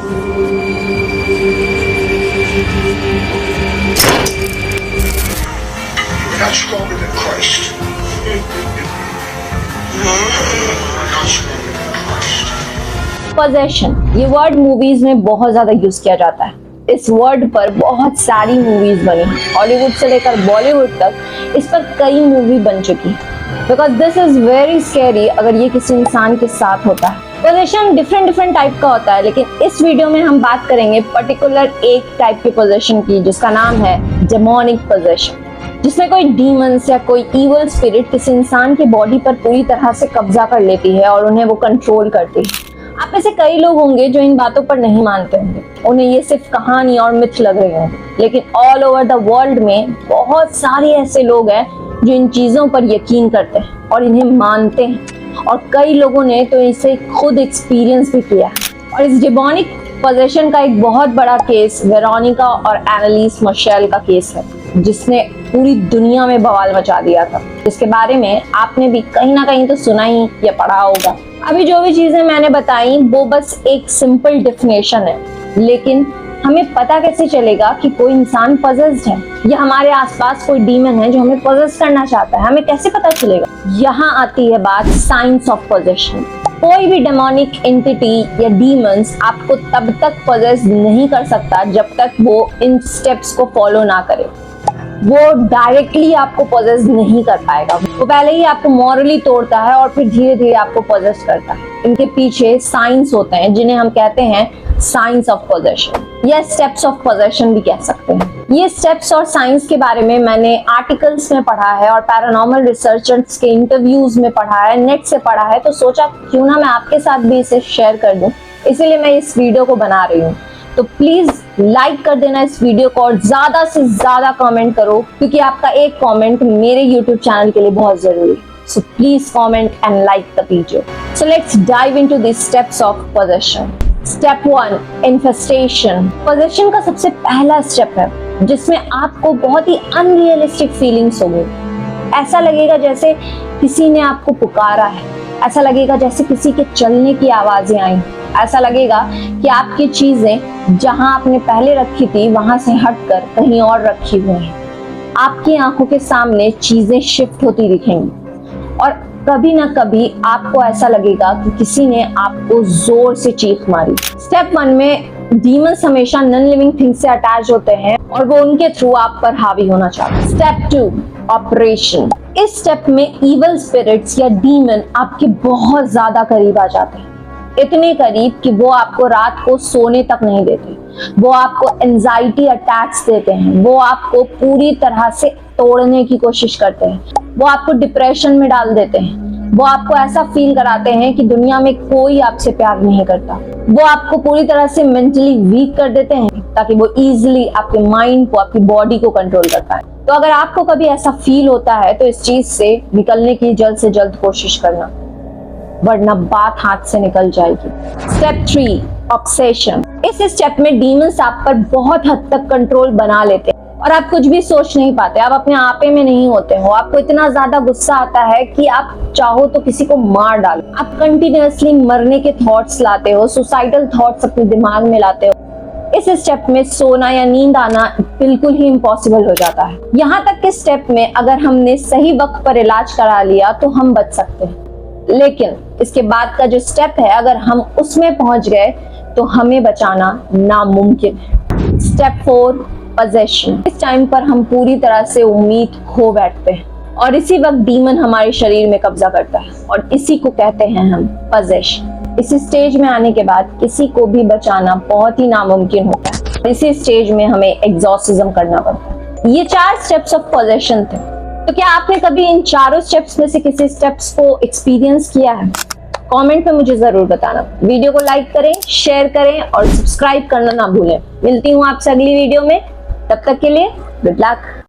You're not stronger than Christ. You're not stronger than Christ. Possession, ये word movies में बहुत ज्यादा use किया जाता है। इस वर्ड पर बहुत सारी मूवीज बनी, हॉलीवुड से लेकर बॉलीवुड तक इस पर कई मूवी बन चुकी है। Because this is very scary अगर ये किसी इंसान के साथ होता है। पोजेशन डिफरेंट टाइप का होता है, लेकिन इस वीडियो में हम बात करेंगे पर्टिकुलर एक टाइप के पोजेशन की, जिसका नाम है डेमोनिक पोजेशन, जिसमें कोई डीमंस या कोई इवल स्पिरिट किसी इंसान की बॉडी पर पूरी तरह से कब्जा कर लेती है और उन्हें वो कंट्रोल करती है। आप में से कई लोग होंगे जो इन बातों पर नहीं मानते होंगे, उन्हें ये सिर्फ कहानी और मिथ लग रही होंगी, लेकिन ऑल ओवर द वर्ल्ड में बहुत सारे ऐसे लोग हैं जो इन चीजों पर यकीन करते हैं और इन्हें मानते हैं, और कई लोगों ने तो इसे खुद एक्सपीरियंस भी किया है। और इस डेमोनिक पोजेशन का एक बहुत बड़ा केस वेरोनिका और एनालिस मिशेल का केस है, जिसने पूरी दुनिया में बवाल मचा दिया था, जिसके बारे में आपने भी कहीं ना कहीं तो सुना ही या पढ़ा होगा। अभी जो भी चीजें मैंने बताई वो बस एक सिंपल डेफिनेशन है, लेकिन हमें पता कैसे चलेगा कि कोई इंसान पजेस्ड है या हमारे आसपास कोई डीमन है जो हमें पजेस करना चाहता है? हमें कैसे पता चलेगा? यहाँ आती है बात साइंस ऑफ पोजेशन। कोई भी डेमोनिक एंटिटी या डीमंस आपको तब तक पजेस नहीं कर सकता जब तक वो इन स्टेप्स को फॉलो ना करे। वो डायरेक्टली आपको पजेस नहीं कर पाएगा, वो पहले ही आपको मॉरली तोड़ता है और फिर धीरे धीरे आपको पजेस करता है। इनके पीछे साइंस होते हैं जिन्हें हम कहते हैं साइंस ऑफ पोजेशन या स्टेप्स ऑफ पोजेशन भी कह सकते हैं। ये स्टेप्स और साइंस के बारे में मैंने आर्टिकल्स में पढ़ा है और पैरानॉर्मल रिसर्चर्स के इंटरव्यूज में पढ़ा है, नेट से पढ़ा है, तो सोचा क्यों ना मैं आपके साथ भी इसे शेयर कर दूं, इसीलिए मैं इस वीडियो को बना रही हूँ। तो प्लीज लाइक कर देना इस वीडियो को और ज्यादा से ज्यादा कमेंट करो, क्योंकि आपका एक कमेंट मेरे यूट्यूब चैनल के लिए बहुत जरूरी है। So please comment and like the video. So let's dive into the steps of possession. Step 1, infestation. Possession का सबसे पहला स्टेप है जिसमें आपको बहुत ही अनरियलिस्टिक फीलिंग्स होंगी। ऐसा लगेगा जैसे किसी ने आपको पुकारा है, ऐसा लगेगा जैसे किसी के चलने की आवाजें आई, ऐसा लगेगा कि आपकी चीजें जहां आपने पहले रखी थी वहां से हटकर कहीं और रखी हुई हैं। आपकी आंखों के सामने चीजें शिफ्ट होती दिखेंगी और कभी ना कभी आपको ऐसा लगेगा कि किसी ने आपको जोर से चीख मारी। स्टेप 1 में डीमंस हमेशा नॉन लिविंग थिंग्स से अटैच होते हैं और वो उनके थ्रू आप पर हावी होना चाहते हैं। Step 2, operation. इस स्टेप में इवल स्पिरिट्स या डीमन आपके बहुत ज्यादा करीब आ जाते हैं, इतने करीब कि वो आपको रात को सोने तक नहीं देते, वो आपको एंजाइटी अटैक्स देते हैं, वो आपको पूरी तरह से तोड़ने की कोशिश करते हैं, वो आपको डिप्रेशन में डाल देते हैं, वो आपको ऐसा फील कराते हैं कि दुनिया में कोई आपसे प्यार नहीं करता, वो आपको पूरी तरह से मेंटली वीक कर देते हैं ताकि वो इजीली आपके माइंड को, आपकी बॉडी को कंट्रोल कर पाए। तो अगर आपको कभी ऐसा फील होता है तो इस चीज से निकलने की जल्द से जल्द कोशिश करना, वरना बात हाथ से निकल जाएगी। Step 3, obsession. इस स्टेप में डीमंस आप पर बहुत हद तक कंट्रोल बना लेते हैं और आप कुछ भी सोच नहीं पाते, आप अपने आपे में नहीं होते हो। आपको इतना ज्यादा गुस्सा आता है कि आप चाहो तो किसी को मार डालो। आप कंटिन्यूअसली मरने के थॉट्स लाते हो, सुसाइडल थॉट्स अपने दिमाग में लाते हो। इस स्टेप में सोना या नींद आना बिल्कुल ही इम्पॉसिबल हो जाता है। यहाँ तक के स्टेप में अगर हमने सही वक्त पर इलाज करा लिया तो हम बच सकते हैं, लेकिन इसके बाद का जो स्टेप है अगर हम उसमें पहुंच गए तो हमें बचाना नामुमकिन है। Step 4, possession. इस टाइम पर हम पूरी तरह से उम्मीद खो बैठते हैं और इसी वक्त डीमन हमारे शरीर में कब्जा करता है और इसी को कहते हैं हम पोजेशन। इस स्टेज में आने के बाद किसी को भी बचाना बहुत ही नामुमकिन होता है। इसी स्टेज में हमें एग्जॉर्सिज्म करना पड़ता है। ये 4 स्टेप्स ऑफ पोजेशन थे। तो क्या आपने कभी इन चारों स्टेप्स में से किसी स्टेप्स को एक्सपीरियंस किया है? कमेंट में मुझे जरूर बताना। वीडियो को लाइक करें, शेयर करें और सब्सक्राइब करना ना भूलें। मिलती हूँ आपसे अगली वीडियो में, तब तक के लिए गुड लक।